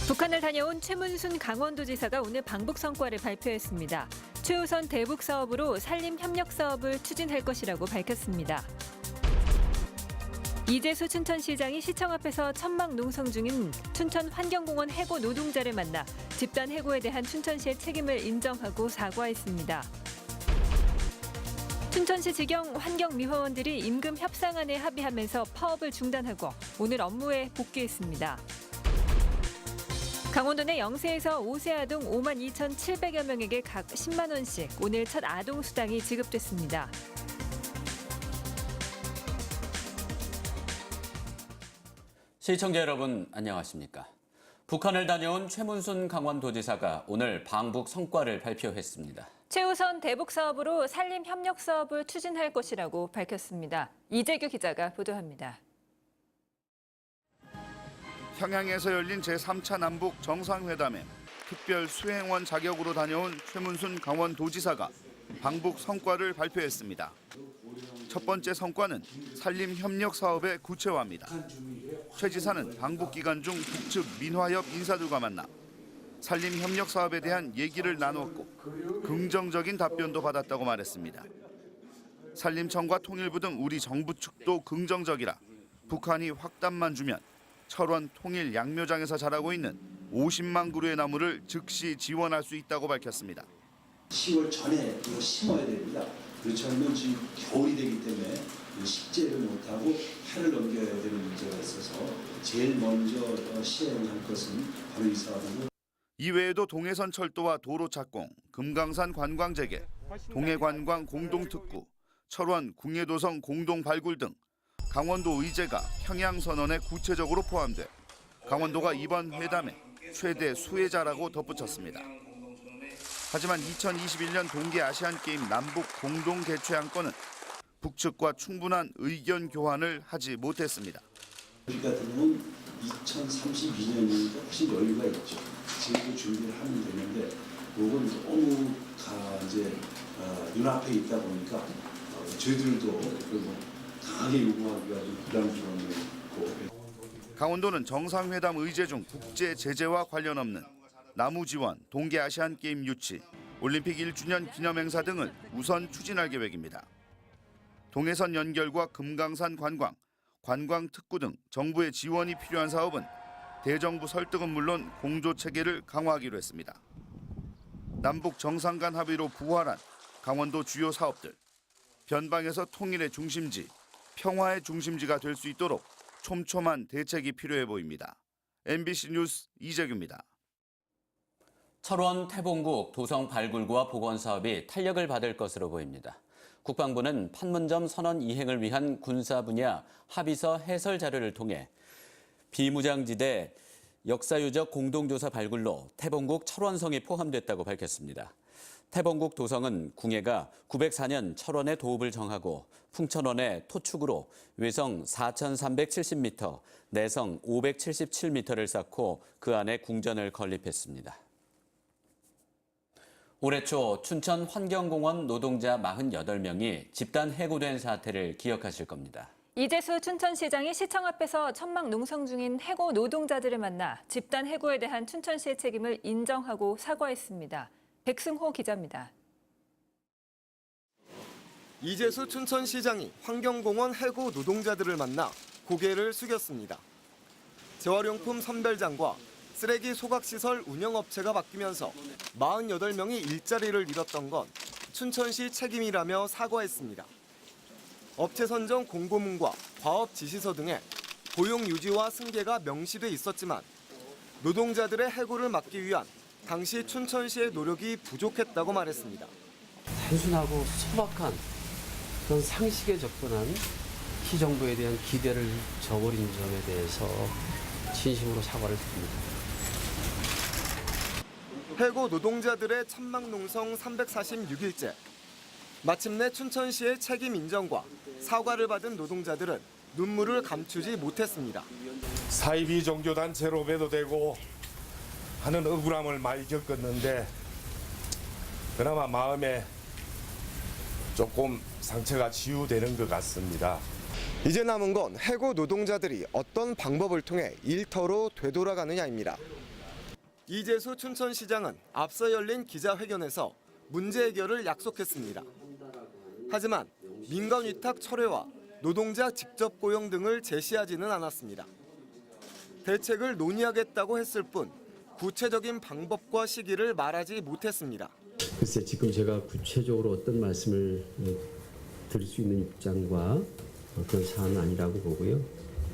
북한을 다녀온 최문순 강원도지사가 오늘 방북 성과를 발표했습니다. 최우선 대북 사업으로 산림 협력 사업을 추진할 것이라고 밝혔습니다. 이재수 춘천시장이 시청 앞에서 천막 농성 중인 춘천 환경공원 해고 노동자를 만나 집단 해고에 대한 춘천시의 책임을 인정하고 사과했습니다. 춘천시 직영 환경미화원들이 임금 협상안에 합의하면서 파업을 중단하고 오늘 업무에 복귀했습니다. 강원도 내 0세에서 5세 아동 5만 2,700여 명에게 각 10만 원씩 오늘 첫 아동 수당이 지급됐습니다. 시청자 여러분 안녕하십니까? 북한을 다녀온 최문순 강원도지사가 오늘 방북 성과를 발표했습니다. 최우선 대북 사업으로 산림 협력 사업을 추진할 것이라고 밝혔습니다. 이재규 기자가 보도합니다. 평양에서 열린 제3차 남북 정상회담에 특별 수행원 자격으로 다녀온 최문순 강원도지사가 방북 성과를 발표했습니다. 첫 번째 성과는 산림 협력 사업의 구체화입니다. 최 지사는 방북 기간 중 북측 민화협 인사들과 만나 산림 협력 사업에 대한 얘기를 나누었고 긍정적인 답변도 받았다고 말했습니다. 산림청과 통일부 등 우리 정부 측도 긍정적이라 북한이 확답만 주면 철원 통일 양묘장에서 자라고 있는 50만 그루의 나무를 즉시 지원할 수 있다고 밝혔습니다. 10월 전에 이거 심어야 됩니다. 그렇지 않으면 지금 겨울이 되기 때문에 식재를 못하고 해를 넘겨야 되는 문제가 있어서 제일 먼저 시행할 것은 바로 이 사업이고. 이외에도 동해선 철도와 도로 착공, 금강산 관광 재개, 동해관광 공동특구, 철원 궁예도성 공동 발굴 등 강원도 의제가 평양선언에 구체적으로 포함돼 강원도가 이번 회담의 최대 수혜자라고 덧붙였습니다. 하지만 2021년 동계아시안게임 남북 공동 개최 안건은 북측과 충분한 의견 교환을 하지 못했습니다. 우리 같은 경우는 2032년이니까 훨씬 여유가 있죠. 지금도 준비를 하면 되는데 이건 너무 다 이제 눈앞에 있다 보니까 저희들도 강하게 요구하기가 좀 부담스러운. 강원도는 정상회담 의제 중 국제 제재와 관련 없는 나무 지원, 동계아시안게임 유치, 올림픽 1주년 기념행사 등을 우선 추진할 계획입니다. 동해선 연결과 금강산 관광, 관광특구 등 정부의 지원이 필요한 사업은 대정부 설득은 물론 공조체계를 강화하기로 했습니다. 남북 정상 간 합의로 부활한 강원도 주요 사업들, 변방에서 통일의 중심지, 평화의 중심지가 될 수 있도록 촘촘한 대책이 필요해 보입니다. MBC 뉴스 이재규입니다. 철원 태봉국 도성 발굴과 복원 사업이 탄력을 받을 것으로 보입니다. 국방부는 판문점 선언 이행을 위한 군사 분야 합의서 해설 자료를 통해 비무장지대 역사유적 공동조사 발굴로 태봉국 철원성이 포함됐다고 밝혔습니다. 태봉국 도성은 궁예가 904년 철원의 도읍을 정하고 풍천원의 토축으로 외성 4,370m, 내성 577m를 쌓고 그 안에 궁전을 건립했습니다. 올해 초 춘천 환경공원 노동자 48명이 집단 해고된 사태를 기억하실 겁니다. 이재수 춘천시장이 시청 앞에서 천막 농성 중인 해고 노동자들을 만나 집단 해고에 대한 춘천시의 책임을 인정하고 사과했습니다. 백승호 기자입니다. 이재수 춘천시장이 환경공원 해고 노동자들을 만나 고개를 숙였습니다. 재활용품 선별장과 쓰레기 소각시설 운영업체가 바뀌면서 48명이 일자리를 잃었던 건 춘천시 책임이라며 사과했습니다. 업체 선정 공고문과 과업 지시서 등에 고용 유지와 승계가 명시돼 있었지만 노동자들의 해고를 막기 위한 당시 춘천시의 노력이 부족했다고 말했습니다. 단순하고 소박한 그런 상식에 접근한 시 정부에 대한 기대를 저버린 점에 대해서 진심으로 사과를 드립니다. 해고 노동자들의 천막 농성 346일째. 마침내 춘천시의 책임 인정과 사과를 받은 노동자들은 눈물을 감추지 못했습니다. 사이비 종교단체로 매도되고 하는 억울함을 많이 겪었는데 그나마 마음에 조금 상처가 치유되는 것 같습니다. 이제 남은 건 해고 노동자들이 어떤 방법을 통해 일터로 되돌아가느냐입니다. 이재수 춘천시장은 앞서 열린 기자회견에서 문제 해결을 약속했습니다. 하지만 민간 위탁 철회와 노동자 직접 고용 등을 제시하지는 않았습니다. 대책을 논의하겠다고 했을 뿐 구체적인 방법과 시기를 말하지 못했습니다. 글쎄 지금 제가 구체적으로 어떤 말씀을 드릴 수 있는 입장과 그런 사안은 아니라고 보고요.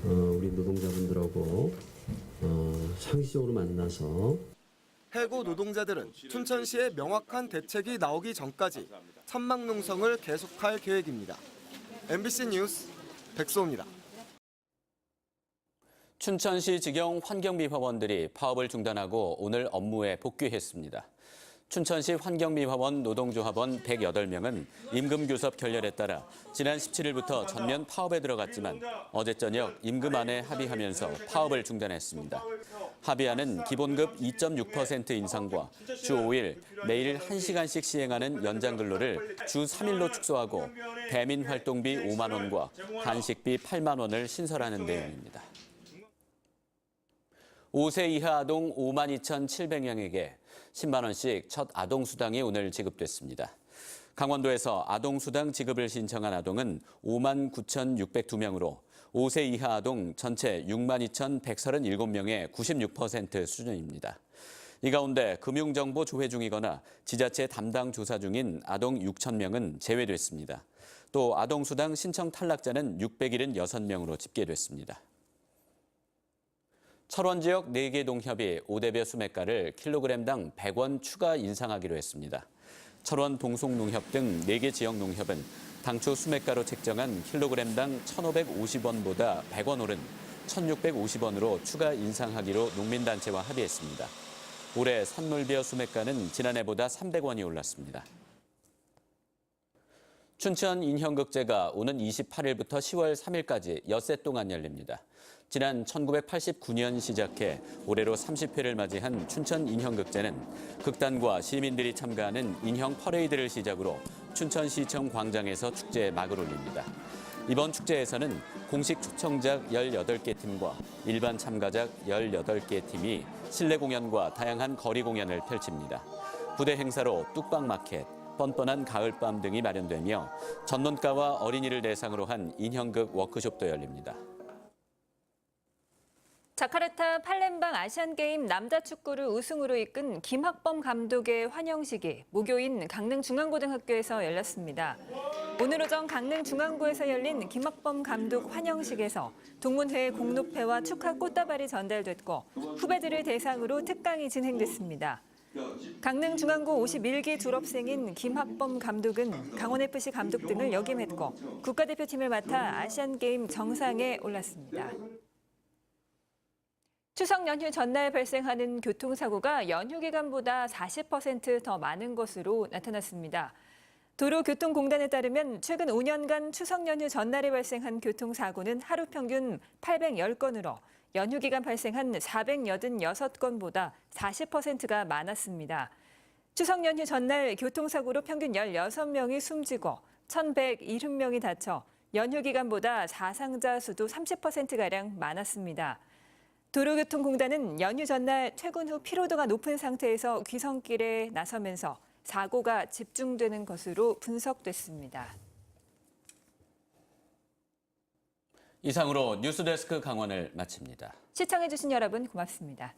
우리 노동자분들하고 상시적으로 만나서 해고 노동자들은 춘천시의 명확한 대책이 나오기 전까지 천막농성을 계속할 계획입니다. MBC 뉴스 백소호입니다. 춘천시 직영 환경미화원들이 파업을 중단하고 오늘 업무에 복귀했습니다. 춘천시 환경미화원 노동조합원 108명은 임금교섭 결렬에 따라 지난 17일부터 전면 파업에 들어갔지만 어제 저녁 임금안에 합의하면서 파업을 중단했습니다. 합의안은 기본급 2.6% 인상과 주 5일 매일 1시간씩 시행하는 연장 근로를 주 3일로 축소하고 대민 활동비 5만 원과 간식비 8만 원을 신설하는 내용입니다. 5세 이하 아동 52,700명에게 10만 원씩 첫 아동수당이 오늘 지급됐습니다. 강원도에서 아동수당 지급을 신청한 아동은 59,602명으로 5세 이하 아동 전체 62,137명의 96% 수준입니다. 이 가운데 금융정보 조회 중이거나 지자체 담당 조사 중인 아동 6,000명은 제외됐습니다. 또 아동수당 신청 탈락자는 676명으로 집계됐습니다. 철원 지역 4개 농협이 오대배 수매가를 킬로그램당 100원 추가 인상하기로 했습니다. 철원 동송농협 등 4개 지역 농협은 당초 수매가로 책정한 킬로그램당 1,550원보다 100원 오른 1,650원으로 추가 인상하기로 농민단체와 합의했습니다. 올해 산물벼 수매가는 지난해보다 300원이 올랐습니다. 춘천 인형극제가 오는 28일부터 10월 3일까지 엿새 동안 열립니다. 지난 1989년 시작해 올해로 30회를 맞이한 춘천 인형극제는 극단과 시민들이 참가하는 인형 퍼레이드를 시작으로 춘천시청 광장에서 축제에 막을 올립니다. 이번 축제에서는 공식 초청작 18개 팀과 일반 참가작 18개 팀이 실내 공연과 다양한 거리 공연을 펼칩니다. 부대 행사로 뚝방마켓, 뻔뻔한 가을밤 등이 마련되며 전문가와 어린이를 대상으로 한 인형극 워크숍도 열립니다. 자카르타 팔렘방 아시안게임 남자축구를 우승으로 이끈 김학범 감독의 환영식이 목요인 강릉중앙고등학교에서 열렸습니다. 오늘 오전 강릉중앙고에서 열린 김학범 감독 환영식에서 동문회 공로패와 축하 꽃다발이 전달됐고 후배들을 대상으로 특강이 진행됐습니다. 강릉중앙고 51기 졸업생인 김학범 감독은 강원FC 감독 등을 역임했고 국가대표팀을 맡아 아시안게임 정상에 올랐습니다. 추석 연휴 전날 발생하는 교통사고가 연휴 기간보다 40% 더 많은 것으로 나타났습니다. 도로교통공단에 따르면 최근 5년간 추석 연휴 전날에 발생한 교통사고는 하루 평균 810건으로 연휴 기간 발생한 486건보다 40%가 많았습니다. 추석 연휴 전날 교통사고로 평균 16명이 숨지고 1,170명이 다쳐 연휴 기간보다 사상자 수도 30%가량 많았습니다. 도로교통공단은 연휴 전날 퇴근 후 피로도가 높은 상태에서 귀성길에 나서면서 사고가 집중되는 것으로 분석됐습니다. 이상으로 뉴스데스크 강원을 마칩니다. 시청해주신 여러분 고맙습니다.